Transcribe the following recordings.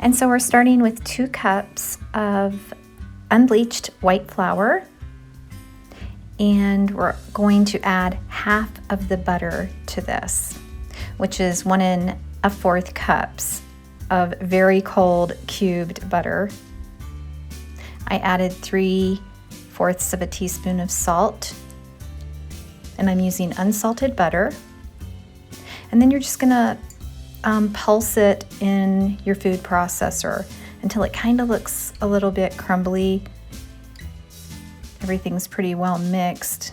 And so we're starting with 2 cups of unbleached white flour, and we're going to add half of the butter to this, which is 1 1/4 cups of very cold cubed butter. I added 3/4 of a teaspoon of salt, and I'm using unsalted butter. And then you're just gonna pulse it in your food processor until it kind of looks a little bit crumbly. Everything's pretty well mixed.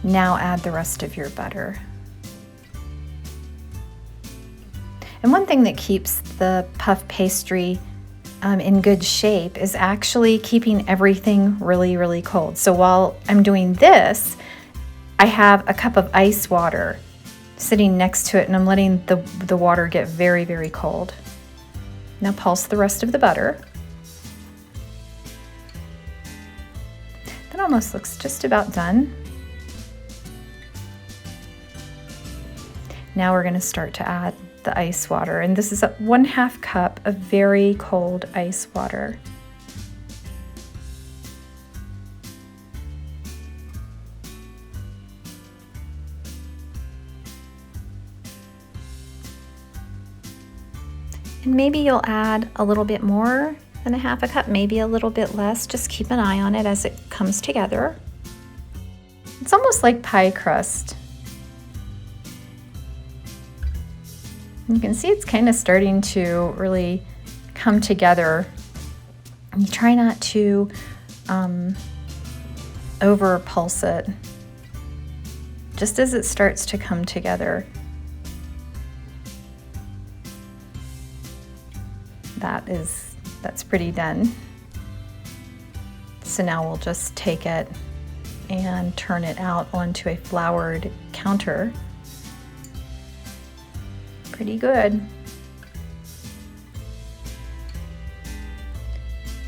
Now add the rest of your butter. And one thing that keeps the puff pastry in good shape is actually keeping everything really, really cold. So while I'm doing this, I have a cup of ice water sitting next to it, and I'm letting the water get very, very cold. Now pulse the rest of the butter. That almost looks just about done. Now we're going to start to add the ice water, and this is a 1/2 cup of very cold ice water. And maybe you'll add a little bit more than 1/2 cup, maybe a little bit less. Just keep an eye on it as it comes together. It's almost like pie crust. You can see it's kind of starting to really come together. You try not to over pulse it. Just as it starts to come together, that's pretty done. So now we'll just take it and turn it out onto a floured counter. Pretty good.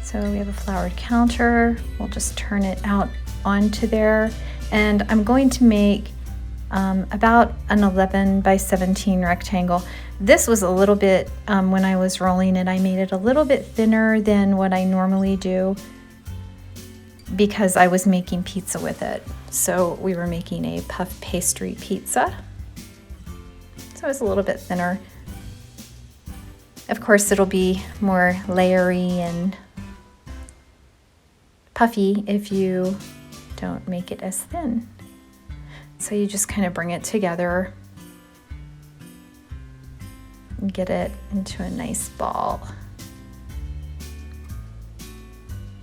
So we have a floured counter. We'll just turn it out onto there, and I'm going to make about an 11 by 17 rectangle. This was a little bit, when I was rolling it, I made it a little bit thinner than what I normally do because I was making pizza with it. So we were making a puff pastry pizza. So it's a little bit thinner. Of course, it'll be more layery and puffy if you don't make it as thin. So you just kind of bring it together and get it into a nice ball.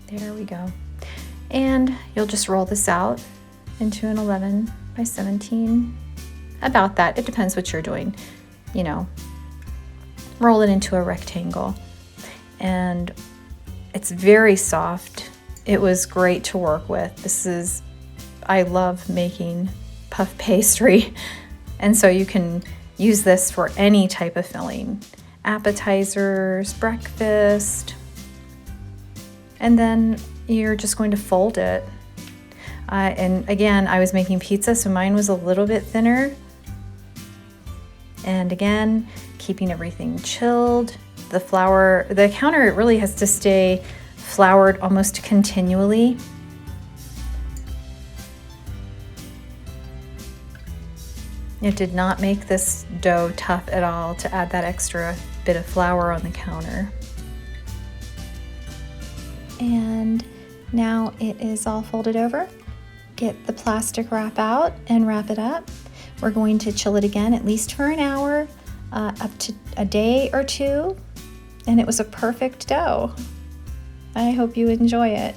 There we go. And you'll just roll this out into an 11 by 17. About that. It depends what you're doing. You know, roll it into a rectangle. And it's very soft. It was great to work with. I love making puff pastry. And so you can use this for any type of filling. Appetizers, breakfast. And then you're just going to fold it. And again, I was making pizza, so mine was a little bit thinner. And again, keeping everything chilled. The counter really has to stay floured almost continually. It did not make this dough tough at all to add that extra bit of flour on the counter. And now it is all folded over. Get the plastic wrap out and wrap it up. We're going to chill it again at least for an hour, up to a day or two, and it was a perfect dough. I hope you enjoy it.